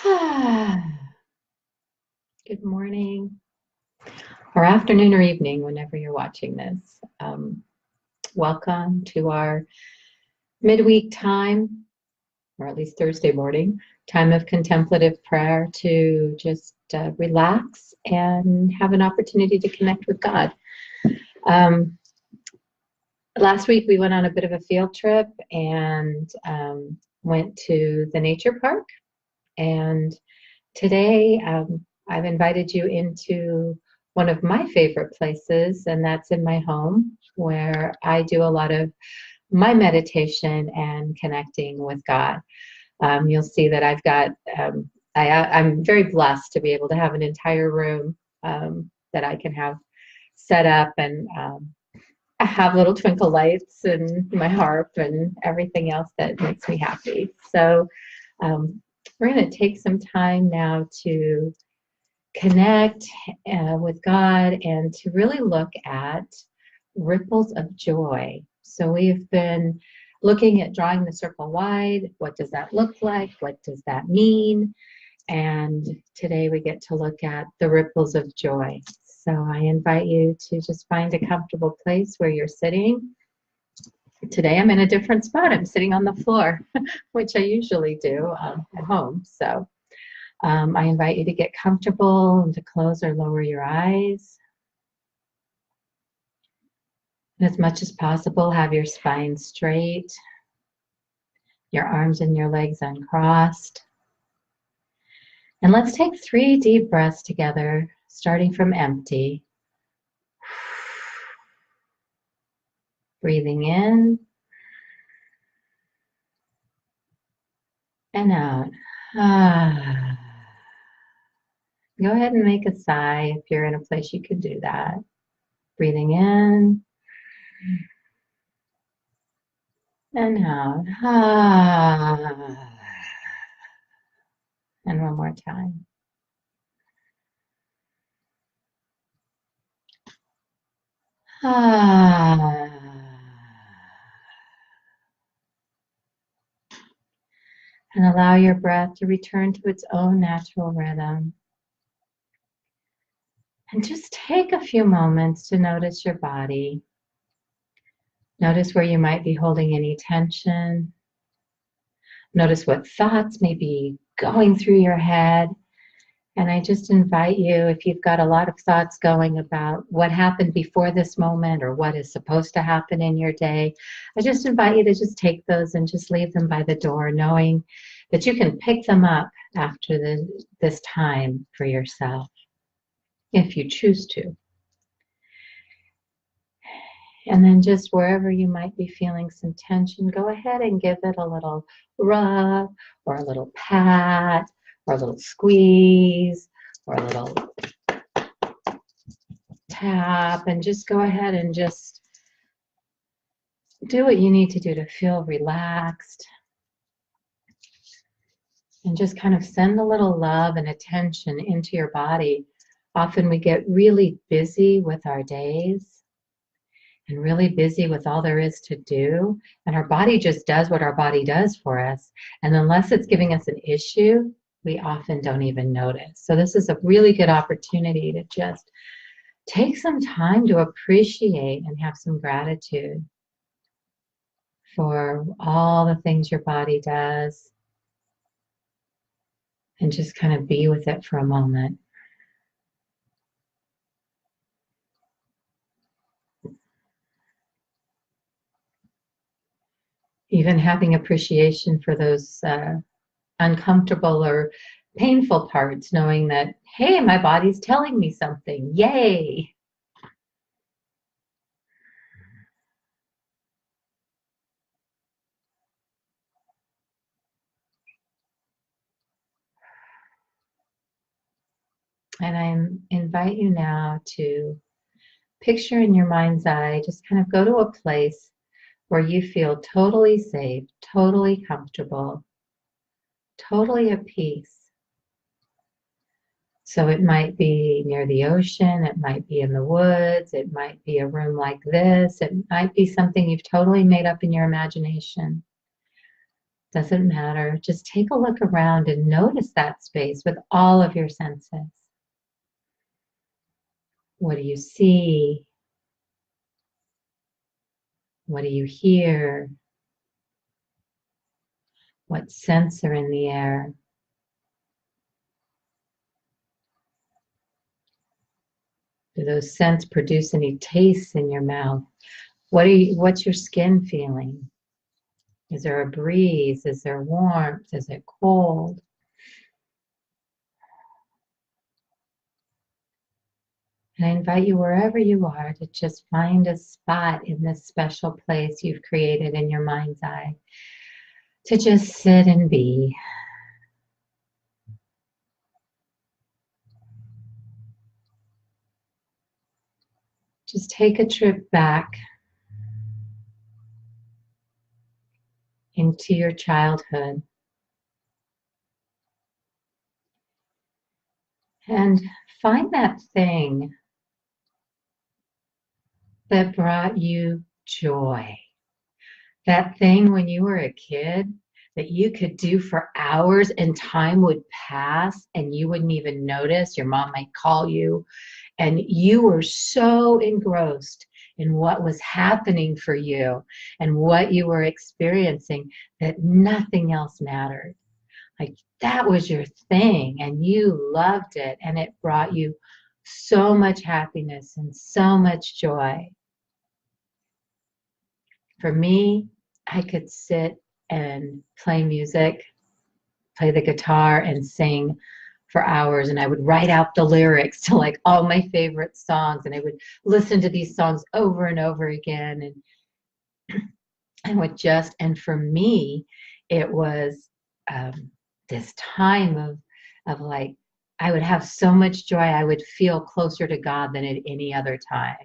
Good morning, or afternoon, or evening, whenever you're watching this. Welcome to our midweek time, or at least Thursday morning, time of contemplative prayer to just relax and have an opportunity to connect with God. Last week we went on a bit of a field trip and went to the nature park. And today I've invited you into one of my favorite places, and that's in my home, where I do a lot of my meditation and connecting with God. You'll see that I've got, I'm very blessed to be able to have an entire room that I can have set up, and I have little twinkle lights and my harp and everything else that makes me happy. So we're going to take some time now to connect with God and to really look at ripples of joy. So we've been looking at drawing the circle wide. What does that look like? What does that mean? And today we get to look at the ripples of joy. So I invite you to just find a comfortable place where you're sitting. Today I'm in a different spot. I'm sitting on the floor, which I usually do at home. So I invite you to get comfortable and to close or lower your eyes. And as much as possible, have your spine straight, your arms and your legs uncrossed. And let's take 3 deep breaths together, starting from empty. Breathing in and out. Go ahead and make a sigh if you're in a place you can do that. Breathing in and out. And one more time. And allow your breath to return to its own natural rhythm. And just take a few moments to notice your body. Notice where you might be holding any tension. Notice what thoughts may be going through your head. And I just invite you, if you've got a lot of thoughts going about what happened before this moment or what is supposed to happen in your day, I just invite you to just take those and just leave them by the door, knowing that you can pick them up after this time for yourself, if you choose to. And then just wherever you might be feeling some tension, go ahead and give it a little rub or a little pat or a little squeeze or a little tap, and just go ahead and just do what you need to do to feel relaxed. And just kind of send a little love and attention into your body. Often we get really busy with our days and really busy with all there is to do. And our body just does what our body does for us. And unless it's giving us an issue, we often don't even notice. So this is a really good opportunity to just take some time to appreciate and have some gratitude for all the things your body does. And just kind of be with it for a moment. Even having appreciation for those uncomfortable or painful parts, knowing that, hey, my body's telling me something, yay. And I invite you now to picture in your mind's eye, just kind of go to a place where you feel totally safe, totally comfortable, totally at peace. So it might be near the ocean, it might be in the woods, it might be a room like this, it might be something you've totally made up in your imagination. Doesn't matter. Just take a look around and notice that space with all of your senses. What do you see? What do you hear? What scents are in the air? Do those scents produce any tastes in your mouth? What's your skin feeling? Is there a breeze? Is there warmth? Is it cold? And I invite you wherever you are to just find a spot in this special place you've created in your mind's eye to just sit and be. Just take a trip back into your childhood and find that thing that brought you joy. That thing when you were a kid that you could do for hours and time would pass and you wouldn't even notice. Your mom might call you and you were so engrossed in what was happening for you and what you were experiencing that nothing else mattered. Like that was your thing and you loved it and it brought you so much happiness and so much joy. For me, I could sit and play music, play the guitar and sing for hours, and I would write out the lyrics to like all my favorite songs, and I would listen to these songs over and over again, and would just, and for me it was this time of like I would have so much joy. I would feel closer to God than at any other time.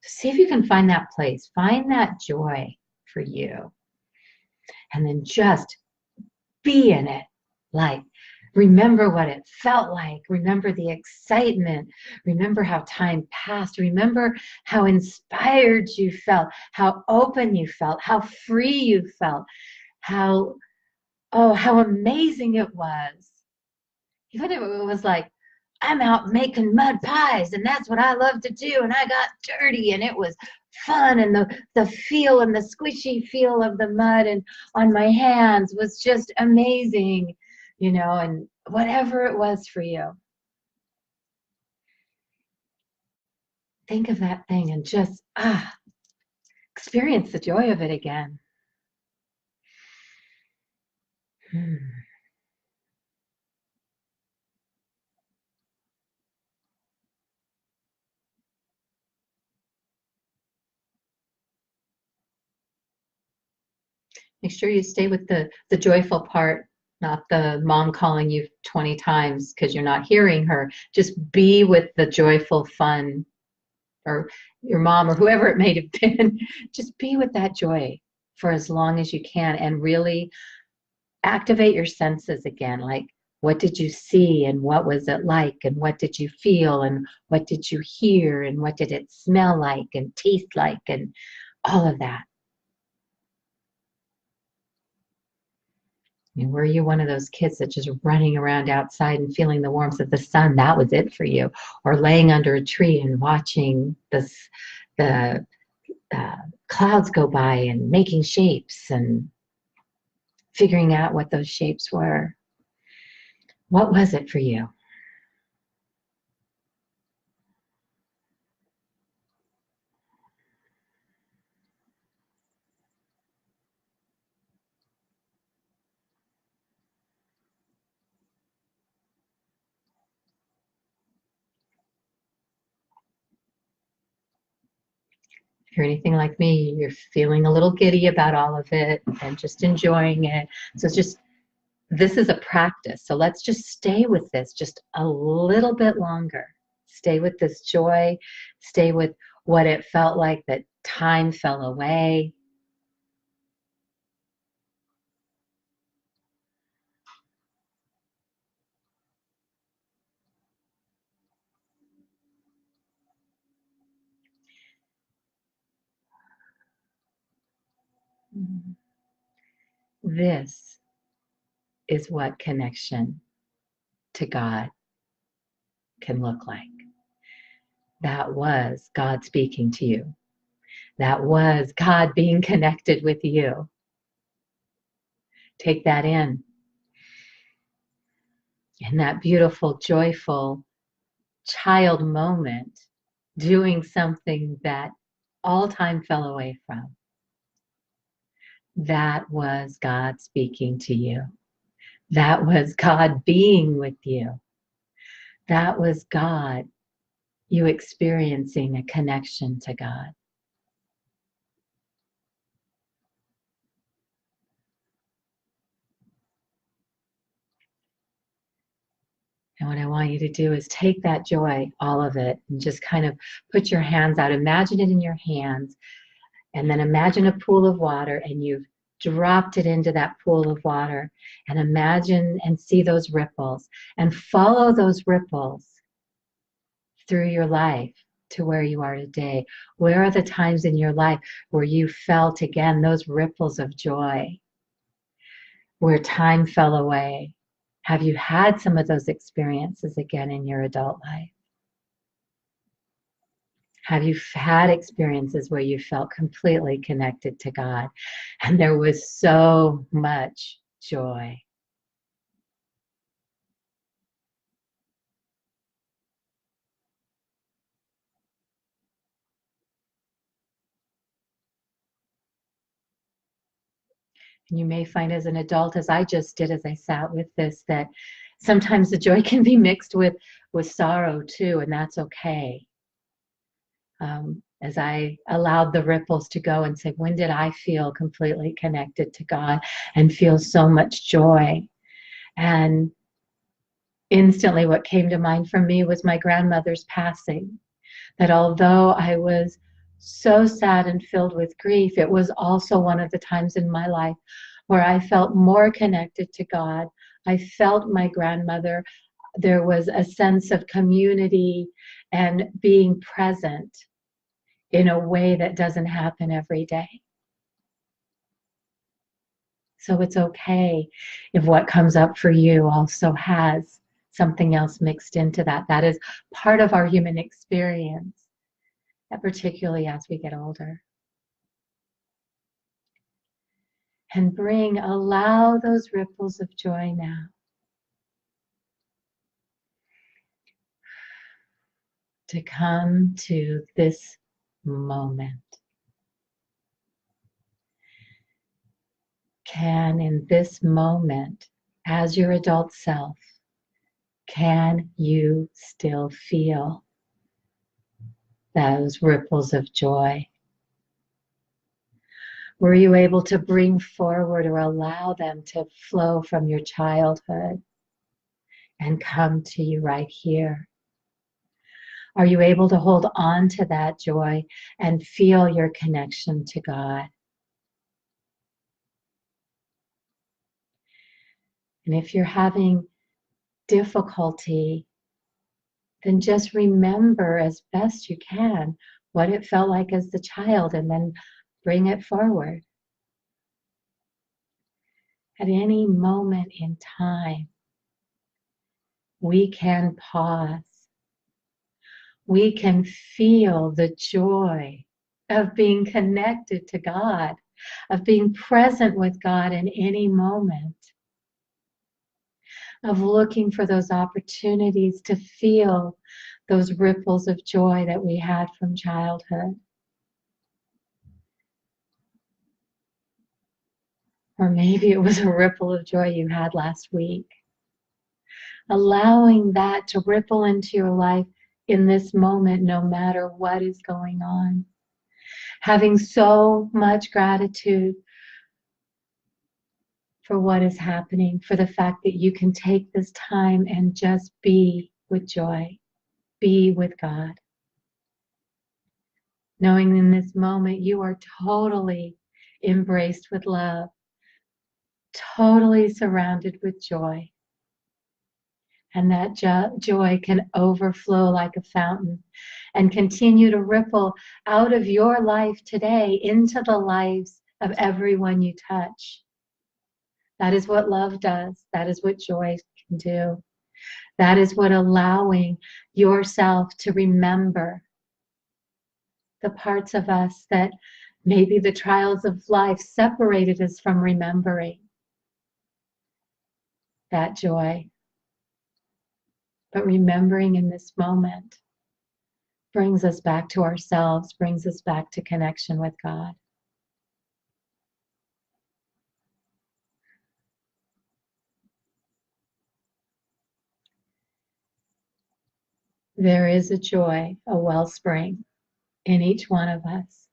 So see if you can find that place, find that joy for you, and then just be in it. Like, remember what it felt like. Remember the excitement. Remember how time passed. Remember how inspired you felt, how open you felt, how free you felt, how, oh, how amazing it was. Even if it was like, I'm out making mud pies and that's what I love to do. And I got dirty and it was fun. And the feel and the squishy feel of the mud and on my hands was just amazing, you know, and whatever it was for you. Think of that thing and just, experience the joy of it again. Hmm. Make sure you stay with the joyful part, not the mom calling you 20 times because you're not hearing her. Just be with the joyful fun, or your mom or whoever it may have been. Just be with that joy for as long as you can and really activate your senses again. Like, what did you see and what was it like and what did you feel and what did you hear and what did it smell like and taste like and all of that. And were you one of those kids that just running around outside and feeling the warmth of the sun? That was it for you. Or laying under a tree and watching the clouds go by and making shapes and figuring out what those shapes were. What was it for you? If you're anything like me, you're feeling a little giddy about all of it and just enjoying it. So it's just, this is a practice. So let's just stay with this just a little bit longer. Stay with this joy. Stay with what it felt like that time fell away. This is what connection to God can look like. That was God speaking to you. That was God being connected with you. Take that in that beautiful, joyful child moment, doing something that all time fell away from. That was God speaking to you. That was God being with you. That was God, you experiencing a connection to God. And what I want you to do is take that joy, all of it, and just kind of put your hands out. Imagine it in your hands. And then imagine a pool of water, and you've dropped it into that pool of water. And imagine and see those ripples. And follow those ripples through your life to where you are today. Where are the times in your life where you felt, again, those ripples of joy? Where time fell away? Have you had some of those experiences again in your adult life? Have you had experiences where you felt completely connected to God and there was so much joy? And you may find as an adult, as I just did as I sat with this, that sometimes the joy can be mixed with sorrow too, and that's okay. As I allowed the ripples to go and say, when did I feel completely connected to God and feel so much joy? And instantly what came to mind for me was my grandmother's passing. That although I was so sad and filled with grief, it was also one of the times in my life where I felt more connected to God. I felt my grandmother. There was a sense of community and being present in a way that doesn't happen every day. So it's okay if what comes up for you also has something else mixed into that. That is part of our human experience, particularly as we get older. And allow those ripples of joy now to come to this moment. Can, in this moment, as your adult self, can you still feel those ripples of joy? Were you able to bring forward or allow them to flow from your childhood and come to you right here? Are you able to hold on to that joy and feel your connection to God? And if you're having difficulty, then just remember as best you can what it felt like as the child and then bring it forward. At any moment in time, we can pause. We can feel the joy of being connected to God, of being present with God in any moment, of looking for those opportunities to feel those ripples of joy that we had from childhood. Or maybe it was a ripple of joy you had last week. Allowing that to ripple into your life in this moment, no matter what is going on. Having so much gratitude for what is happening, for the fact that you can take this time and just be with joy, be with God. Knowing in this moment you are totally embraced with love, totally surrounded with joy. And that joy can overflow like a fountain and continue to ripple out of your life today into the lives of everyone you touch. That is what love does. That is what joy can do. That is what allowing yourself to remember the parts of us that maybe the trials of life separated us from remembering that joy. But remembering in this moment brings us back to ourselves, brings us back to connection with God. There is a joy, a wellspring in each one of us,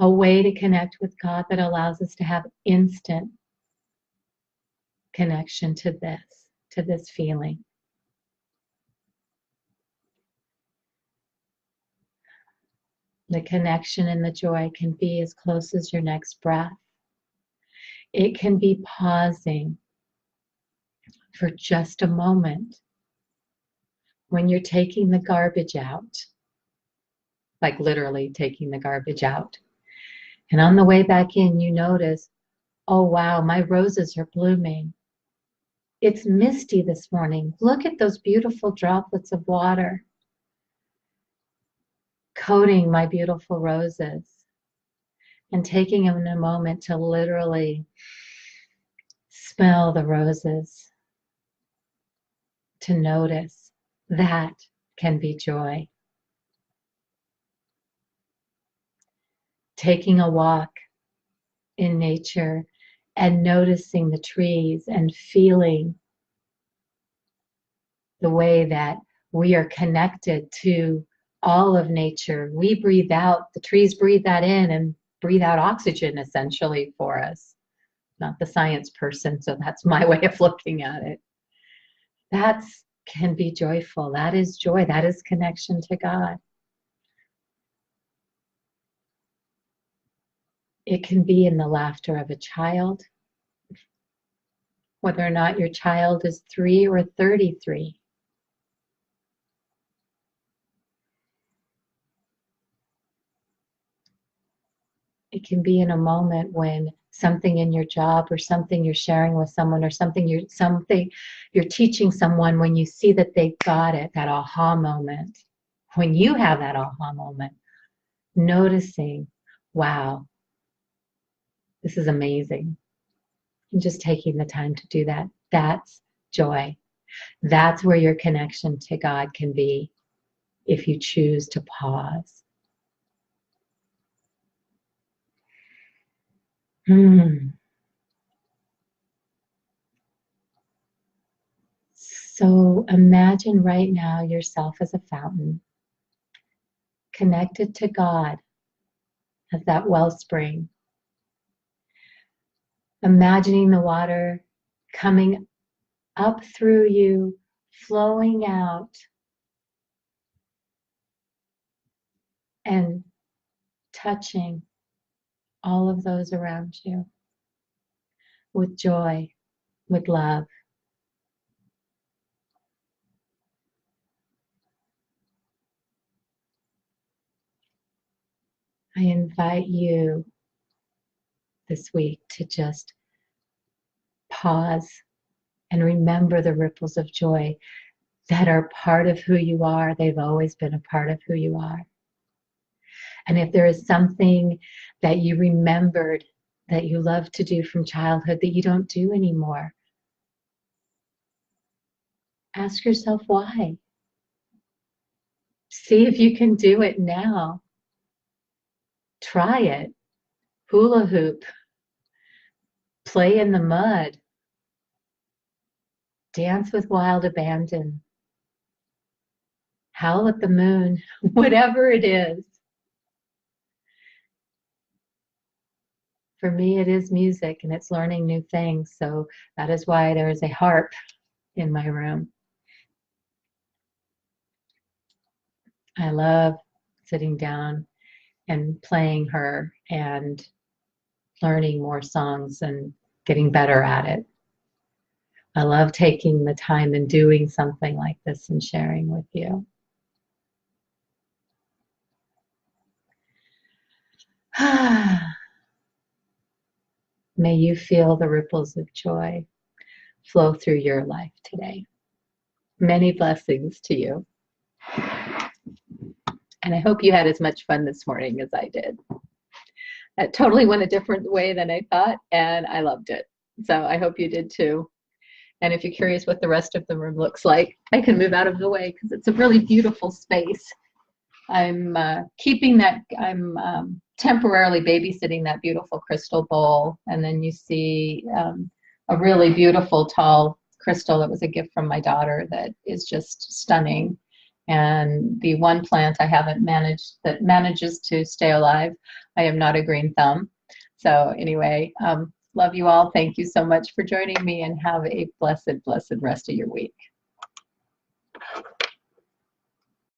a way to connect with God that allows us to have instant connection to this feeling. The connection and the joy can be as close as your next breath. It can be pausing for just a moment when you're taking the garbage out, like literally taking the garbage out. And on the way back in, you notice, oh wow, my roses are blooming. It's misty this morning. Look at those beautiful droplets of water coating my beautiful roses. And taking a moment to literally smell the roses, to notice, that can be joy. Taking a walk in nature and noticing the trees and feeling the way that we are connected to all of nature. We breathe out, the trees breathe that in and breathe out oxygen essentially for us. Not the science person, so that's my way of looking at it. That can be joyful. That is joy. That is connection to God. It can be in the laughter of a child, whether or not your child is 3 or 33. It can be in a moment when something in your job or something you're sharing with someone or something you're teaching someone, when you see that they got it, that aha moment. When you have that aha moment, noticing, wow, this is amazing. And just taking the time to do that. That's joy. That's where your connection to God can be if you choose to pause. So imagine right now yourself as a fountain, connected to God as that wellspring. Imagining the water coming up through you, flowing out, and touching all of those around you with joy, with love. I invite you this week to just pause and remember the ripples of joy that are part of who you are. They've always been a part of who you are. And if there is something that you remembered that you loved to do from childhood that you don't do anymore, ask yourself why. See if you can do it now. Try it. Hula hoop. Play in the mud. Dance with wild abandon. Howl at the moon. Whatever it is. For me, it is music and it's learning new things. So that is why there is a harp in my room. I love sitting down and playing her and learning more songs and getting better at it. I love taking the time and doing something like this and sharing with you. May you feel the ripples of joy flow through your life today. Many blessings to you. And I hope you had as much fun this morning as I did. It totally went a different way than I thought, and I loved it. So I hope you did too. And if you're curious what the rest of the room looks like, I can move out of the way because it's a really beautiful space. I'm temporarily babysitting that beautiful crystal bowl. And then you see a really beautiful tall crystal that was a gift from my daughter that is just stunning. And the one plant I haven't managed that manages to stay alive, I am not a green thumb. So anyway, love you all. Thank you so much for joining me, and have a blessed, blessed rest of your week.